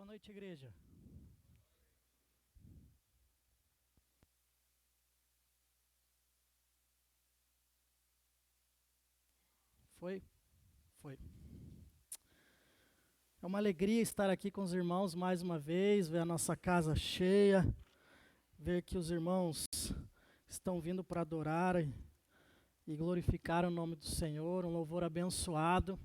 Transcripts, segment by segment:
noite, igreja. Foi? Foi. É uma alegria estar aqui com os irmãos mais uma vez, ver a nossa casa cheia, ver que os irmãos estão vindo para adorar e glorificar o nome do Senhor, um louvor abençoado.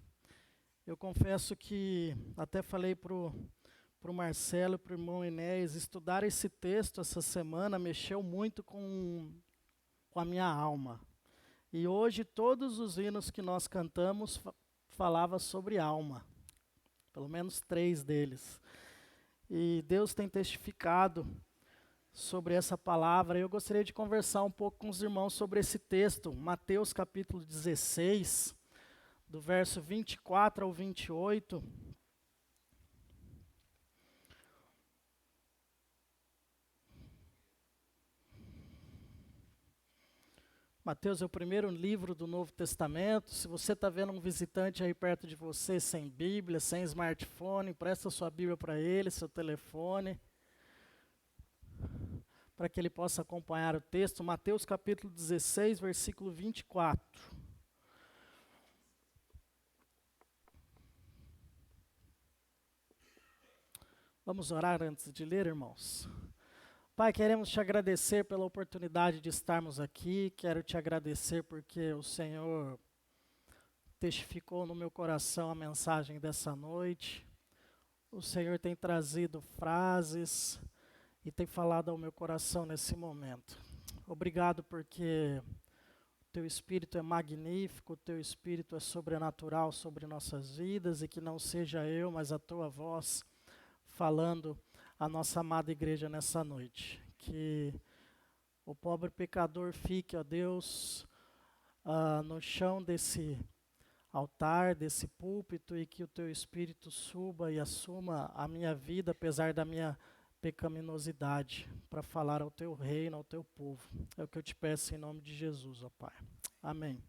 Eu confesso que até falei para o Marcelo e para o irmão Enéas, estudar esse texto essa semana mexeu muito com a minha alma. E hoje todos os hinos que nós cantamos falava sobre alma, pelo menos 3 deles. E Deus tem testificado sobre essa palavra. Eu gostaria de conversar um pouco com os irmãos sobre esse texto, Mateus capítulo 16, do verso 24 ao 28. Mateus é o primeiro livro do Novo Testamento. Se você está vendo um visitante aí perto de você sem Bíblia, sem smartphone, presta sua Bíblia para ele, seu telefone, para que ele possa acompanhar o texto. Mateus capítulo 16, versículo 24. Vamos orar antes de ler, irmãos? Pai, queremos te agradecer pela oportunidade de estarmos aqui. Quero te agradecer porque o Senhor testificou no meu coração a mensagem dessa noite. O Senhor tem trazido frases e tem falado ao meu coração nesse momento. Obrigado porque o teu Espírito é magnífico, o teu Espírito é sobrenatural sobre nossas vidas e que não seja eu, mas a tua voz falando a nossa amada igreja nessa noite. Que o pobre pecador fique, ó Deus, no chão desse altar, desse púlpito, e que o teu Espírito suba e assuma a minha vida, apesar da minha pecaminosidade, para falar ao teu reino, ao teu povo. É o que eu te peço em nome de Jesus, ó Pai. Amém.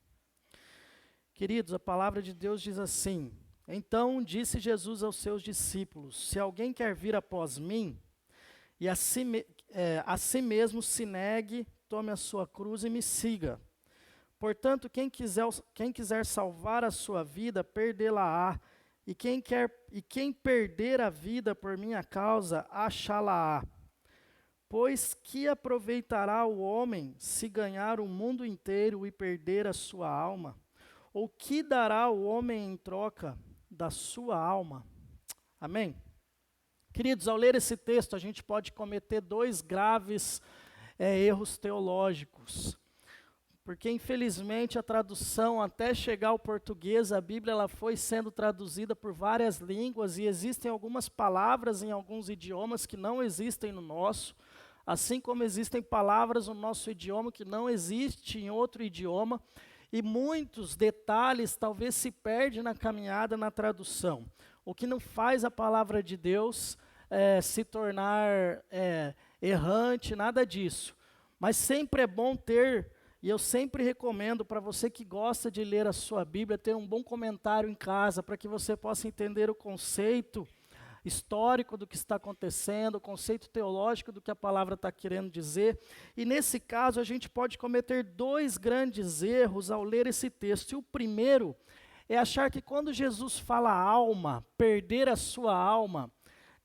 Queridos, a palavra de Deus diz assim: então disse Jesus aos seus discípulos: se alguém quer vir após mim, e a si mesmo se negue, tome a sua cruz e me siga. Portanto, quem quiser salvar a sua vida, perdê-la-á, e quem perder a vida por minha causa, achá-la-á. Pois que aproveitará o homem se ganhar o mundo inteiro e perder a sua alma? Ou que dará o homem em troca da sua alma? Amém? Queridos, ao ler esse texto, a gente pode cometer 2 graves erros teológicos. Porque, infelizmente, a tradução, até chegar ao português, a Bíblia ela foi sendo traduzida por várias línguas e existem algumas palavras em alguns idiomas que não existem no nosso, assim como existem palavras no nosso idioma que não existem em outro idioma. E muitos detalhes talvez se perdem na caminhada, na tradução. O que não faz a palavra de Deus se tornar errante, nada disso. Mas sempre é bom ter, e eu sempre recomendo para você que gosta de ler a sua Bíblia, ter um bom comentário em casa, para que você possa entender o conceito histórico do que está acontecendo, o conceito teológico do que a palavra está querendo dizer. E nesse caso a gente pode cometer 2 grandes erros ao ler esse texto. E o primeiro é achar que quando Jesus fala alma, perder a sua alma,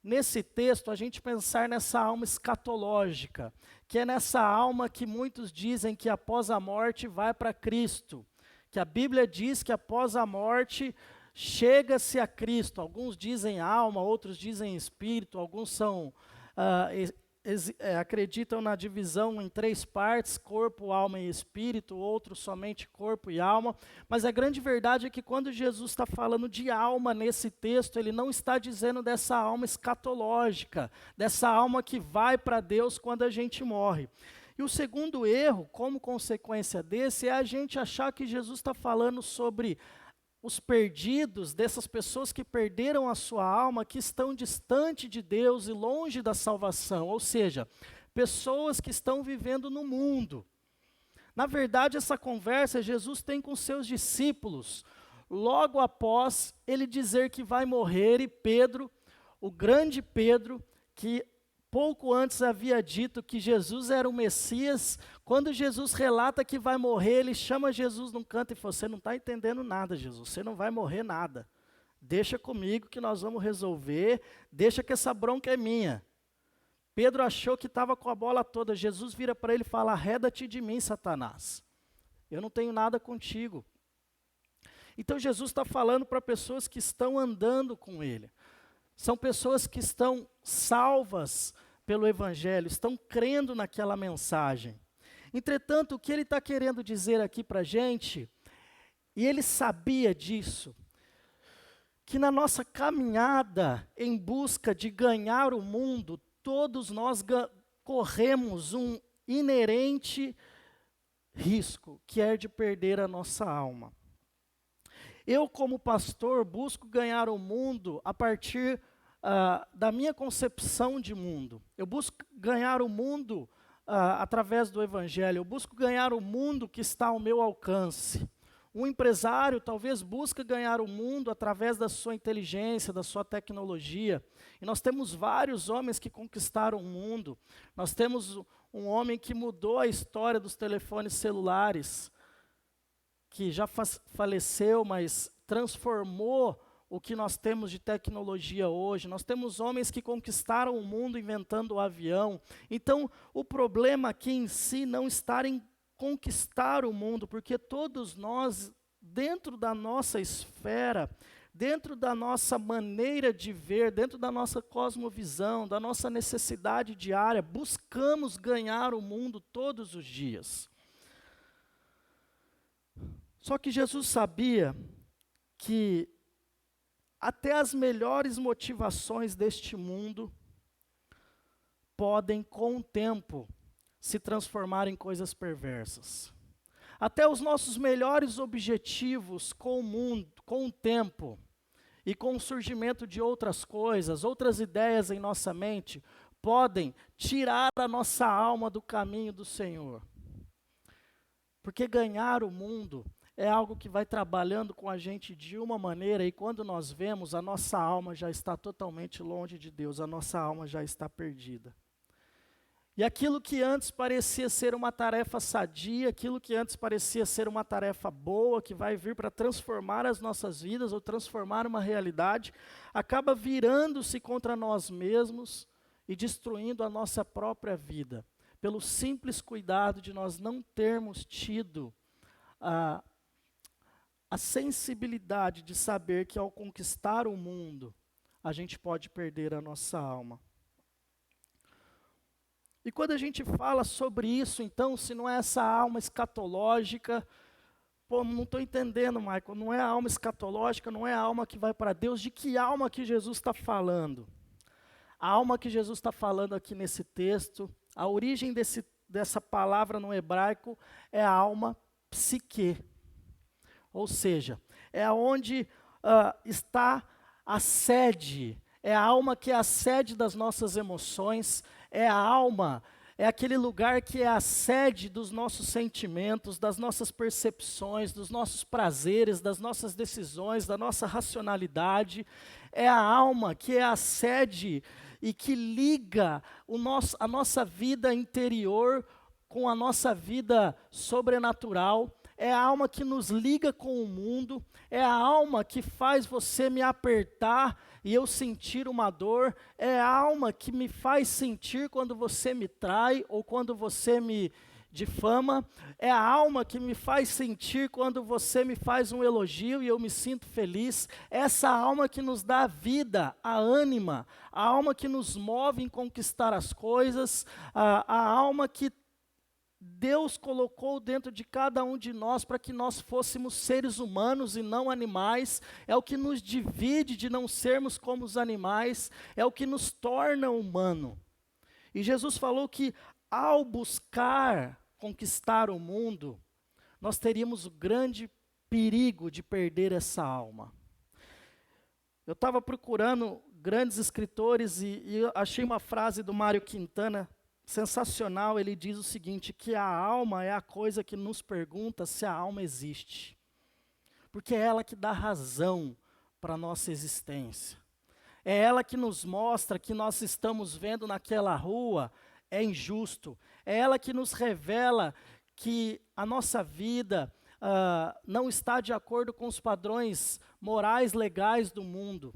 nesse texto a gente pensar nessa alma escatológica, que é nessa alma que muitos dizem que após a morte vai para Cristo, que a Bíblia diz que após a morte chega-se a Cristo. Alguns dizem alma, outros dizem espírito, alguns acreditam na divisão em 3 partes, corpo, alma e espírito, outros somente corpo e alma. Mas a grande verdade é que quando Jesus está falando de alma nesse texto, ele não está dizendo dessa alma escatológica, dessa alma que vai para Deus quando a gente morre. E o segundo erro, como consequência desse, é a gente achar que Jesus está falando sobre os perdidos, dessas pessoas que perderam a sua alma, que estão distante de Deus e longe da salvação, ou seja, pessoas que estão vivendo no mundo. Na verdade, essa conversa Jesus tem com seus discípulos, logo após ele dizer que vai morrer, e Pedro, o grande Pedro, que pouco antes havia dito que Jesus era o Messias, quando Jesus relata que vai morrer, ele chama Jesus num canto e fala: você não está entendendo nada, Jesus, você não vai morrer nada. Deixa comigo que nós vamos resolver, deixa que essa bronca é minha. Pedro achou que estava com a bola toda. Jesus vira para ele e fala: arreda-te de mim, Satanás. Eu não tenho nada contigo. Então Jesus está falando para pessoas que estão andando com ele. São pessoas que estão salvas pelo Evangelho, estão crendo naquela mensagem. Entretanto, o que ele está querendo dizer aqui para a gente, e ele sabia disso, que na nossa caminhada em busca de ganhar o mundo, todos nós corremos um inerente risco, que é de perder a nossa alma. Eu, como pastor, busco ganhar o mundo a partir da minha concepção de mundo. Eu busco ganhar o mundo através do Evangelho. Eu busco ganhar o mundo que está ao meu alcance. Um empresário talvez busque ganhar o mundo através da sua inteligência, da sua tecnologia. E nós temos vários homens que conquistaram o mundo. Nós temos um homem que mudou a história dos telefones celulares, que já faleceu, mas transformou o que nós temos de tecnologia hoje. Nós temos homens que conquistaram o mundo inventando o avião. Então, o problema aqui em si não está em conquistar o mundo, porque todos nós, dentro da nossa esfera, dentro da nossa maneira de ver, dentro da nossa cosmovisão, da nossa necessidade diária, buscamos ganhar o mundo todos os dias. Só que Jesus sabia que até as melhores motivações deste mundo podem, com o tempo, se transformar em coisas perversas. Até os nossos melhores objetivos com o mundo, com o tempo, e com o surgimento de outras coisas, outras ideias em nossa mente, podem tirar a nossa alma do caminho do Senhor. Porque ganhar o mundo é algo que vai trabalhando com a gente de uma maneira, e quando nós vemos, a nossa alma já está totalmente longe de Deus, a nossa alma já está perdida. E aquilo que antes parecia ser uma tarefa sadia, aquilo que antes parecia ser uma tarefa boa, que vai vir para transformar as nossas vidas ou transformar uma realidade, acaba virando-se contra nós mesmos e destruindo a nossa própria vida, pelo simples cuidado de nós não termos tido a sensibilidade de saber que ao conquistar o mundo, a gente pode perder a nossa alma. E quando a gente fala sobre isso, então, se não é essa alma escatológica, não estou entendendo, Michael, não é a alma escatológica, não é a alma que vai para Deus, de que alma que Jesus está falando? A alma que Jesus está falando aqui nesse texto, a origem dessa palavra no hebraico é a alma psique. Ou seja, é onde está a sede, é a alma que é a sede das nossas emoções, é a alma, é aquele lugar que é a sede dos nossos sentimentos, das nossas percepções, dos nossos prazeres, das nossas decisões, da nossa racionalidade. É a alma que é a sede e que liga a nossa vida interior com a nossa vida sobrenatural. É a alma que nos liga com o mundo, é a alma que faz você me apertar e eu sentir uma dor, é a alma que me faz sentir quando você me trai ou quando você me difama, é a alma que me faz sentir quando você me faz um elogio e eu me sinto feliz, essa alma que nos dá a vida, a ânima, a alma que nos move em conquistar as coisas, a alma que Deus colocou dentro de cada um de nós para que nós fôssemos seres humanos e não animais, é o que nos divide de não sermos como os animais, é o que nos torna humano. E Jesus falou que ao buscar conquistar o mundo, nós teríamos o grande perigo de perder essa alma. Eu estava procurando grandes escritores e eu achei uma frase do Mário Quintana sensacional. Ele diz o seguinte, que a alma é a coisa que nos pergunta se a alma existe. Porque é ela que dá razão para a nossa existência. É ela que nos mostra que nós estamos vendo naquela rua é injusto. É ela que nos revela que a nossa vida não está de acordo com os padrões morais, legais do mundo.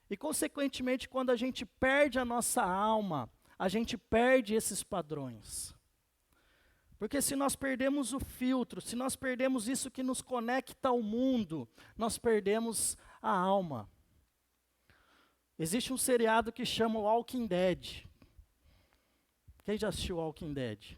E, consequentemente, quando a gente perde a nossa alma, a gente perde esses padrões. Porque se nós perdemos o filtro, se nós perdemos isso que nos conecta ao mundo, nós perdemos a alma. Existe um seriado que chama Walking Dead. Quem já assistiu Walking Dead?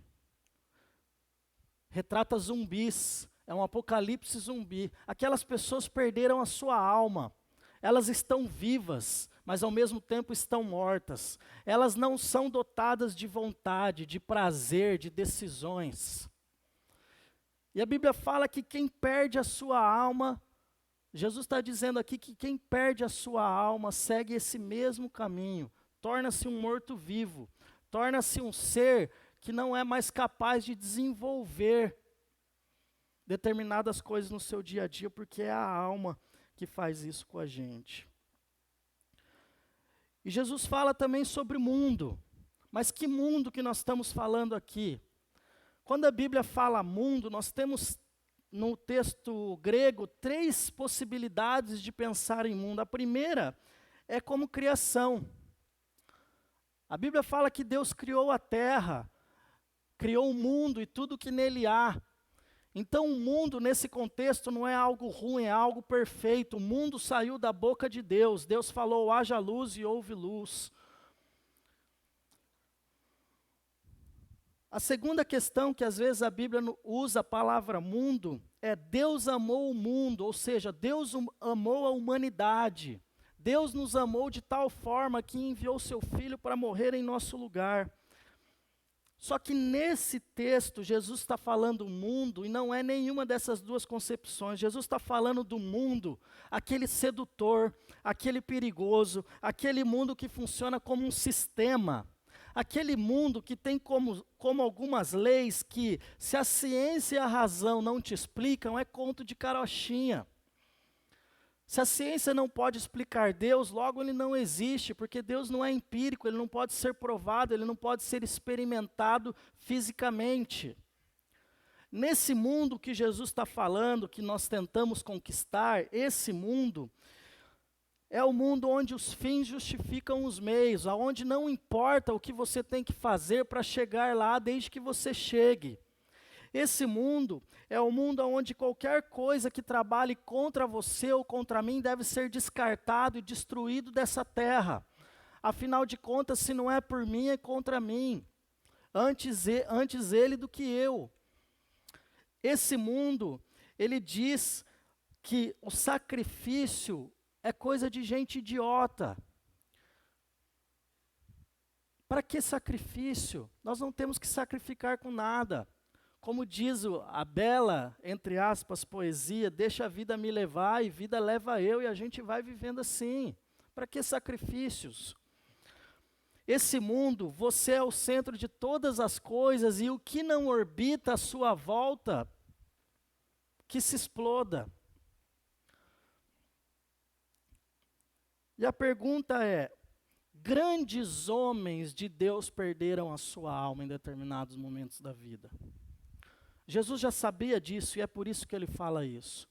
Retrata zumbis, é um apocalipse zumbi. Aquelas pessoas perderam a sua alma. Elas estão vivas, mas ao mesmo tempo estão mortas. Elas não são dotadas de vontade, de prazer, de decisões. E a Bíblia fala que quem perde a sua alma, Jesus está dizendo aqui que quem perde a sua alma segue esse mesmo caminho, torna-se um morto-vivo, torna-se um ser que não é mais capaz de desenvolver determinadas coisas no seu dia a dia, porque é a alma que faz isso com a gente. E Jesus fala também sobre mundo. Mas que mundo que nós estamos falando aqui? Quando a Bíblia fala mundo, nós temos no texto grego 3 possibilidades de pensar em mundo. A primeira é como criação. A Bíblia fala que Deus criou a terra, criou o mundo e tudo que nele há. Então o mundo nesse contexto não é algo ruim, é algo perfeito. O mundo saiu da boca de Deus. Deus falou, haja luz e houve luz. A segunda questão que às vezes a Bíblia usa a palavra mundo é Deus amou o mundo, ou seja, Deus amou a humanidade. Deus nos amou de tal forma que enviou seu Filho para morrer em nosso lugar. Só que nesse texto, Jesus está falando mundo, e não é nenhuma dessas duas concepções. Jesus está falando do mundo, aquele sedutor, aquele perigoso, aquele mundo que funciona como um sistema. Aquele mundo que tem como algumas leis que, se a ciência e a razão não te explicam, é conto de carochinha. Se a ciência não pode explicar Deus, logo ele não existe, porque Deus não é empírico, ele não pode ser provado, ele não pode ser experimentado fisicamente. Nesse mundo que Jesus está falando, que nós tentamos conquistar, esse mundo é o mundo onde os fins justificam os meios, onde não importa o que você tem que fazer para chegar lá, desde que você chegue. Esse mundo é o mundo onde qualquer coisa que trabalhe contra você ou contra mim deve ser descartado e destruído dessa terra. Afinal de contas, se não é por mim, é contra mim. Antes ele do que eu. Esse mundo, ele diz que o sacrifício é coisa de gente idiota. Para que sacrifício? Nós não temos que sacrificar com nada. Como diz a bela, entre aspas, poesia, deixa a vida me levar e vida leva eu, e a gente vai vivendo assim. Para que sacrifícios? Esse mundo, você é o centro de todas as coisas, e o que não orbita à sua volta, que se exploda. E a pergunta é, grandes homens de Deus perderam a sua alma em determinados momentos da vida. Jesus já sabia disso e é por isso que ele fala isso.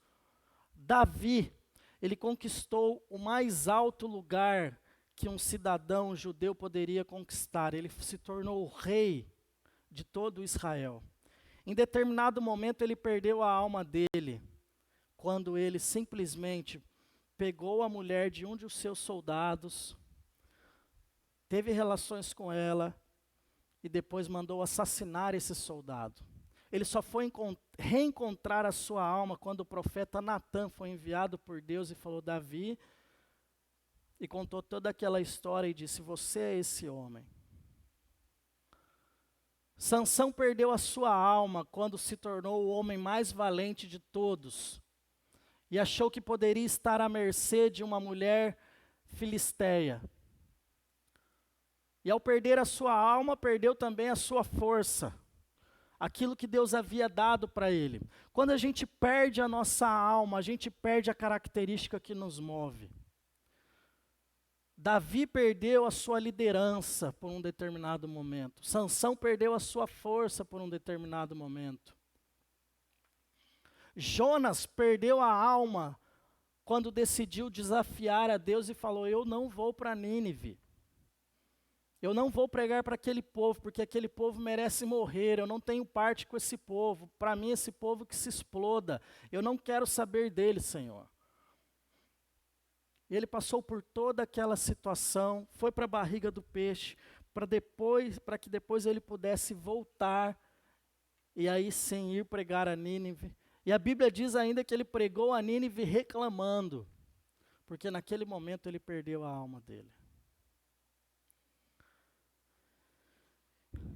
Davi, ele conquistou o mais alto lugar que um cidadão judeu poderia conquistar. Ele se tornou o rei de todo Israel. Em determinado momento ele perdeu a alma dele, quando ele simplesmente pegou a mulher de um de seus soldados, teve relações com ela e depois mandou assassinar esse soldado. Ele só foi reencontrar a sua alma quando o profeta Natã foi enviado por Deus e falou, Davi, e contou toda aquela história e disse, você é esse homem. Sansão perdeu a sua alma quando se tornou o homem mais valente de todos e achou que poderia estar à mercê de uma mulher filisteia. E ao perder a sua alma, perdeu também a sua força. Aquilo que Deus havia dado para ele. Quando a gente perde a nossa alma, a gente perde a característica que nos move. Davi perdeu a sua liderança por um determinado momento. Sansão perdeu a sua força por um determinado momento. Jonas perdeu a alma quando decidiu desafiar a Deus e falou: eu não vou para Nínive. Eu não vou pregar para aquele povo, porque aquele povo merece morrer. Eu não tenho parte com esse povo. Para mim, esse povo que se exploda. Eu não quero saber dele, Senhor. E ele passou por toda aquela situação, foi para a barriga do peixe, para que depois ele pudesse voltar e aí sim ir pregar a Nínive. E a Bíblia diz ainda que ele pregou a Nínive reclamando, porque naquele momento ele perdeu a alma dele.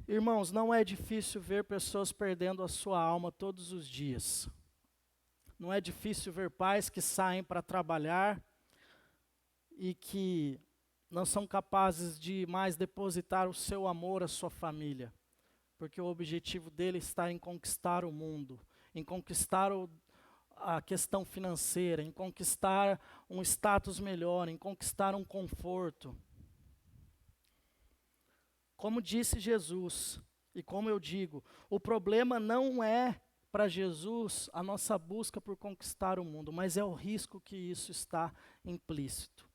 Irmãos, não é difícil ver pessoas perdendo a sua alma todos os dias. Não é difícil ver pais que saem para trabalhar e que não são capazes de mais depositar o seu amor à sua família, porque o objetivo dele está em conquistar o mundo, em conquistar a questão financeira, em conquistar um status melhor, em conquistar um conforto. Como disse Jesus, e como eu digo, o problema não é para Jesus a nossa busca por conquistar o mundo, mas é o risco que isso está implícito.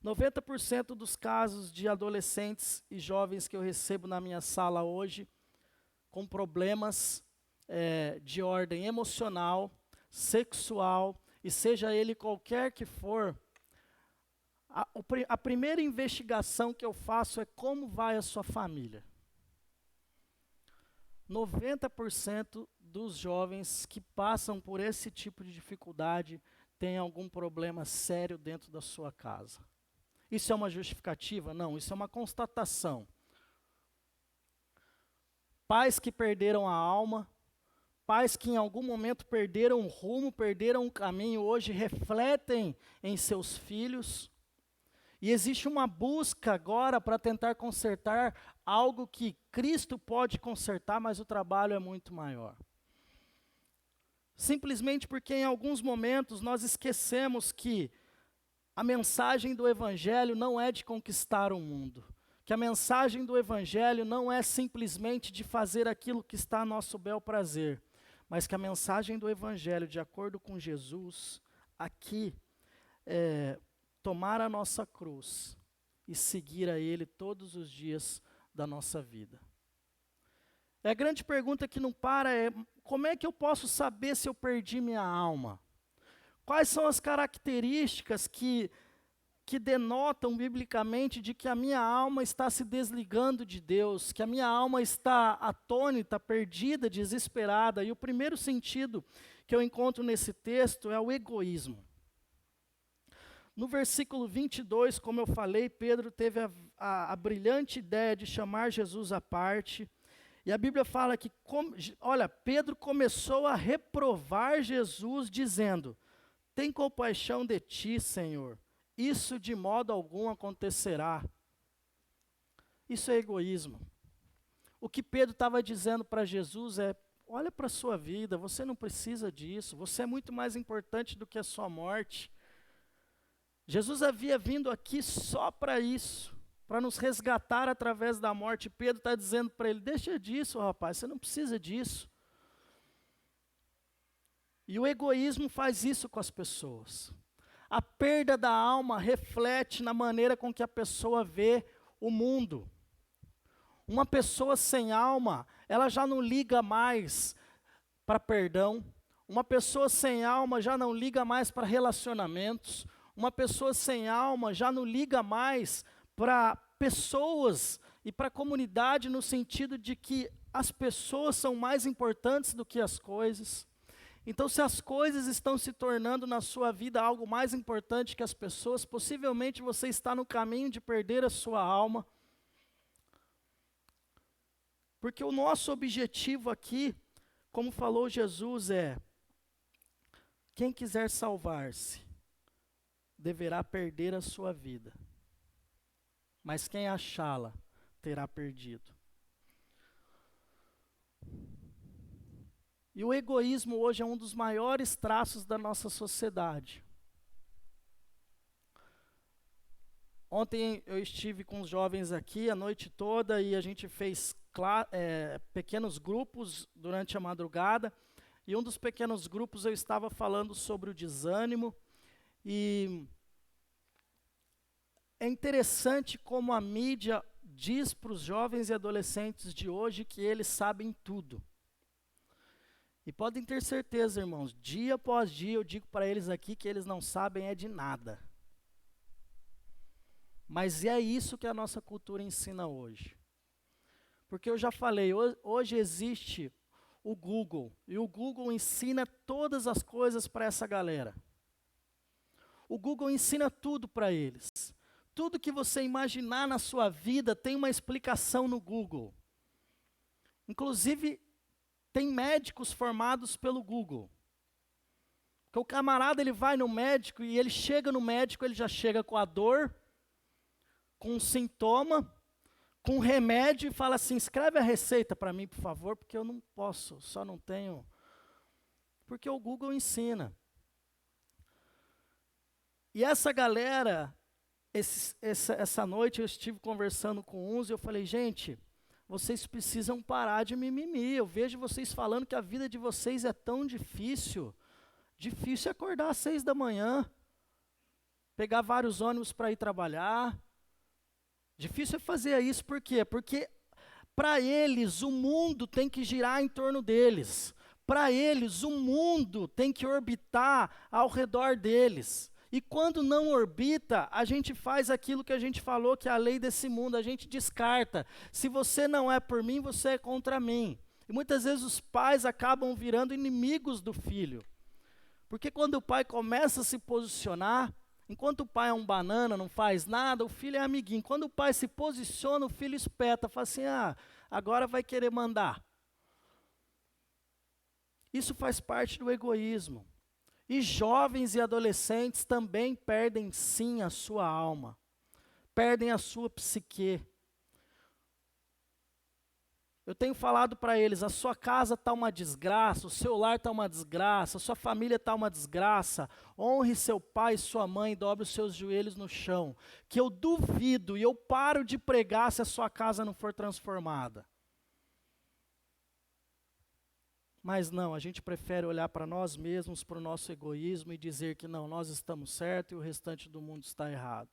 90% dos casos de adolescentes e jovens que eu recebo na minha sala hoje, com problemas de ordem emocional, sexual, e seja ele qualquer que for, a primeira investigação que eu faço é como vai a sua família. 90% dos jovens que passam por esse tipo de dificuldade têm algum problema sério dentro da sua casa. Isso é uma justificativa? Não, isso é uma constatação. Pais que perderam a alma, pais que em algum momento perderam o rumo, perderam o caminho, hoje refletem em seus filhos. E existe uma busca agora para tentar consertar algo que Cristo pode consertar, mas o trabalho é muito maior. Simplesmente porque em alguns momentos nós esquecemos que a mensagem do Evangelho não é de conquistar o mundo. Que a mensagem do Evangelho não é simplesmente de fazer aquilo que está a nosso bel prazer. Mas que a mensagem do Evangelho, de acordo com Jesus, aqui é tomar a nossa cruz e seguir a Ele todos os dias da nossa vida. A grande pergunta que não para é: como é que eu posso saber se eu perdi minha alma? Quais são as características que denotam biblicamente de que a minha alma está se desligando de Deus, que a minha alma está atônita, perdida, desesperada? E o primeiro sentido que eu encontro nesse texto é o egoísmo. No versículo 22, como eu falei, Pedro teve a brilhante ideia de chamar Jesus à parte. E a Bíblia fala que, Pedro começou a reprovar Jesus, dizendo: tem compaixão de ti, Senhor. Isso de modo algum acontecerá. Isso é egoísmo. O que Pedro estava dizendo para Jesus é: olha para a sua vida, você não precisa disso, você é muito mais importante do que a sua morte. Jesus havia vindo aqui só para isso, para nos resgatar através da morte. Pedro está dizendo para ele: deixa disso, rapaz, você não precisa disso. E o egoísmo faz isso com as pessoas. A perda da alma reflete na maneira com que a pessoa vê o mundo. Uma pessoa sem alma, ela já não liga mais para perdão. Uma pessoa sem alma já não liga mais para relacionamentos. Uma pessoa sem alma já não liga mais para pessoas e para a comunidade, no sentido de que as pessoas são mais importantes do que as coisas. Então, se as coisas estão se tornando na sua vida algo mais importante que as pessoas, possivelmente você está no caminho de perder a sua alma. Porque o nosso objetivo aqui, como falou Jesus, é: quem quiser salvar-se, deverá perder a sua vida, mas quem achá-la, terá perdido. E o egoísmo hoje é um dos maiores traços da nossa sociedade. Ontem eu estive com os jovens aqui a noite toda e a gente fez pequenos grupos durante a madrugada. E um dos pequenos grupos eu estava falando sobre o desânimo. E é interessante como a mídia diz para os jovens e adolescentes de hoje que eles sabem tudo. E podem ter certeza, irmãos, dia após dia eu digo para eles aqui que eles não sabem de nada. Mas é isso que a nossa cultura ensina hoje. Porque eu já falei, hoje existe o Google, e o Google ensina todas as coisas para essa galera. O Google ensina tudo para eles. Tudo que você imaginar na sua vida tem uma explicação no Google. Inclusive, tem médicos formados pelo Google. Porque o camarada ele vai no médico e ele chega no médico, ele já chega com a dor, com um sintoma, com um remédio e fala assim, escreve a receita para mim, por favor, porque eu não posso, só não tenho. Porque o Google ensina. E essa galera, essa noite eu estive conversando com uns e eu falei, gente, vocês precisam parar de mimimi. Eu vejo vocês falando que a vida de vocês é tão difícil. Difícil é acordar às 6 da manhã, pegar vários ônibus para ir trabalhar. Difícil é fazer isso, por quê? Porque para eles o mundo tem que girar em torno deles. Para eles o mundo tem que orbitar ao redor deles. E quando não orbita, a gente faz aquilo que a gente falou, que é a lei desse mundo, a gente descarta. Se você não é por mim, você é contra mim. E muitas vezes os pais acabam virando inimigos do filho. Porque quando o pai começa a se posicionar, enquanto o pai é um banana, não faz nada, o filho é amiguinho. Quando o pai se posiciona, o filho espeta, fala assim, agora vai querer mandar. Isso faz parte do egoísmo. E jovens e adolescentes também perdem sim a sua alma, perdem a sua psique. Eu tenho falado para eles, a sua casa está uma desgraça, o seu lar está uma desgraça, a sua família está uma desgraça. Honre seu pai e sua mãe, dobre os seus joelhos no chão. Que eu duvido e eu paro de pregar se a sua casa não for transformada. Mas não, a gente prefere olhar para nós mesmos, para o nosso egoísmo e dizer que não, nós estamos certos e o restante do mundo está errado.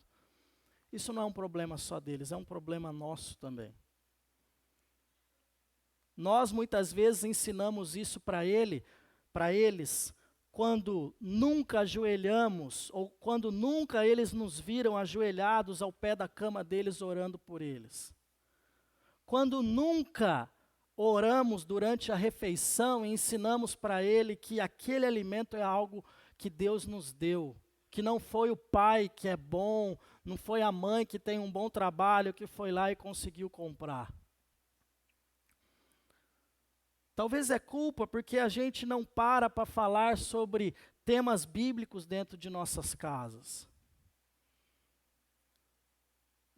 Isso não é um problema só deles, é um problema nosso também. Nós muitas vezes ensinamos isso para eles, quando nunca ajoelhamos, ou quando nunca eles nos viram ajoelhados ao pé da cama deles orando por eles. Quando nunca oramos durante a refeição e ensinamos para ele que aquele alimento é algo que Deus nos deu, que não foi o pai que é bom, não foi a mãe que tem um bom trabalho que foi lá e conseguiu comprar. Talvez é culpa porque a gente não para falar sobre temas bíblicos dentro de nossas casas.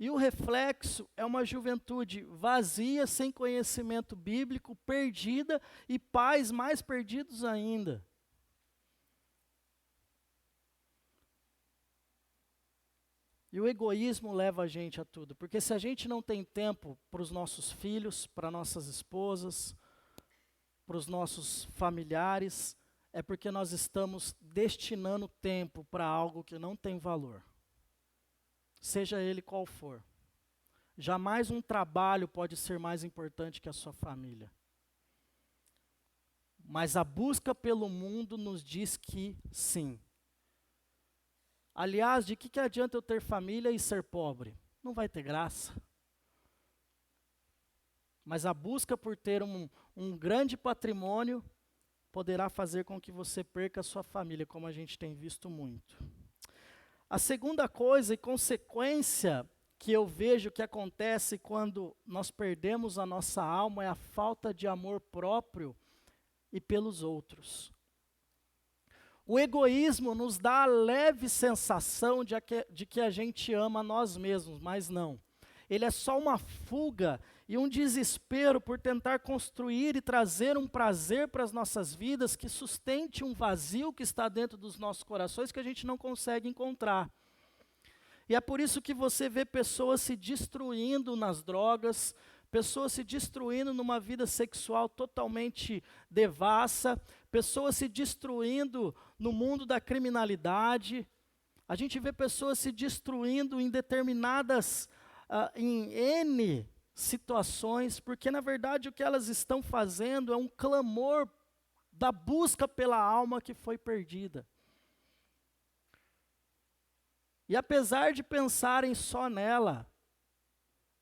E o reflexo é uma juventude vazia, sem conhecimento bíblico, perdida e pais mais perdidos ainda. E o egoísmo leva a gente a tudo, porque se a gente não tem tempo para os nossos filhos, para nossas esposas, para os nossos familiares, é porque nós estamos destinando tempo para algo que não tem valor. Seja ele qual for. Jamais um trabalho pode ser mais importante que a sua família. Mas a busca pelo mundo nos diz que sim. Aliás, de que adianta eu ter família e ser pobre? Não vai ter graça. Mas a busca por ter um grande patrimônio poderá fazer com que você perca a sua família, como a gente tem visto muito. A segunda coisa e consequência que eu vejo que acontece quando nós perdemos a nossa alma é a falta de amor próprio e pelos outros. O egoísmo nos dá a leve sensação de que a gente ama nós mesmos, mas não. Ele é só uma fuga e um desespero por tentar construir e trazer um prazer para as nossas vidas que sustente um vazio que está dentro dos nossos corações que a gente não consegue encontrar. E é por isso que você vê pessoas se destruindo nas drogas, pessoas se destruindo numa vida sexual totalmente devassa, pessoas se destruindo no mundo da criminalidade. A gente vê pessoas se destruindo em determinadas, em N situações, porque na verdade o que elas estão fazendo é um clamor da busca pela alma que foi perdida. E apesar de pensarem só nela,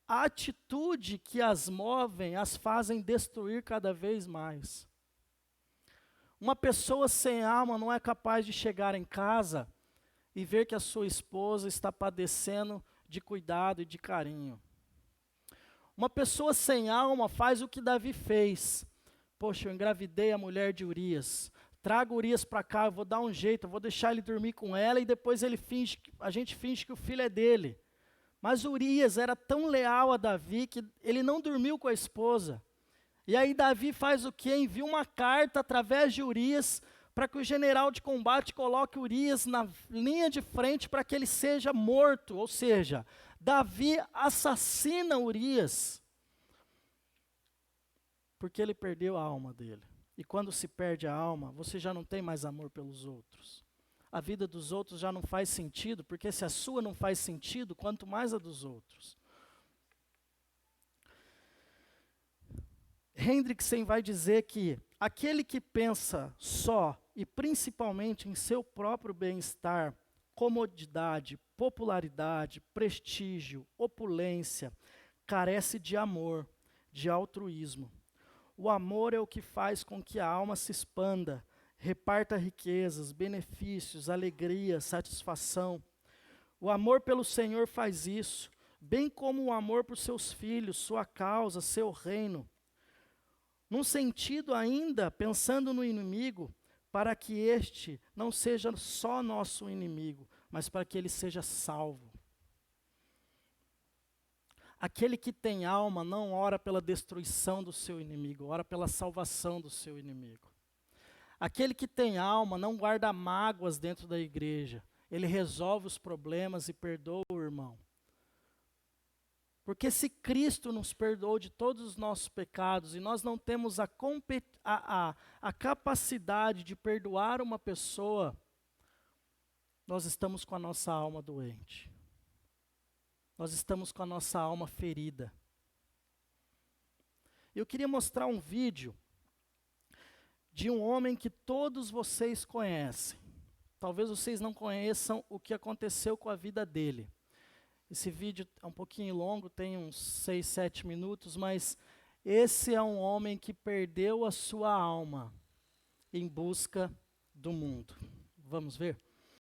a atitude que as movem as fazem destruir cada vez mais. Uma pessoa sem alma não é capaz de chegar em casa e ver que a sua esposa está padecendo de cuidado e de carinho. Uma pessoa sem alma faz o que Davi fez. Poxa, eu engravidei a mulher de Urias. Traga Urias para cá, eu vou dar um jeito, eu vou deixar ele dormir com ela e depois a gente finge que o filho é dele. Mas Urias era tão leal a Davi que ele não dormiu com a esposa. E aí Davi faz o quê? Envia uma carta através de Urias para que o general de combate coloque Urias na linha de frente para que ele seja morto. Ou seja, Davi assassina Urias porque ele perdeu a alma dele. E quando se perde a alma, você já não tem mais amor pelos outros. A vida dos outros já não faz sentido, porque se a sua não faz sentido, quanto mais a dos outros. Hendrickson vai dizer que aquele que pensa só e principalmente em seu próprio bem-estar, comodidade, popularidade, prestígio, opulência, carece de amor, de altruísmo. O amor é o que faz com que a alma se expanda, reparta riquezas, benefícios, alegria, satisfação. O amor pelo Senhor faz isso, bem como o amor por seus filhos, sua causa, seu reino. Num sentido ainda, pensando no inimigo, para que este não seja só nosso inimigo, mas para que ele seja salvo. Aquele que tem alma não ora pela destruição do seu inimigo, ora pela salvação do seu inimigo. Aquele que tem alma não guarda mágoas dentro da igreja, ele resolve os problemas e perdoa o irmão. Porque se Cristo nos perdoou de todos os nossos pecados e nós não temos a capacidade de perdoar uma pessoa, nós estamos com a nossa alma doente. Nós estamos com a nossa alma ferida. Eu queria mostrar um vídeo de um homem que todos vocês conhecem. Talvez vocês não conheçam o que aconteceu com a vida dele. Esse vídeo é um pouquinho longo, tem uns 6, 7 minutos, mas esse é um homem que perdeu a sua alma em busca do mundo. Vamos ver?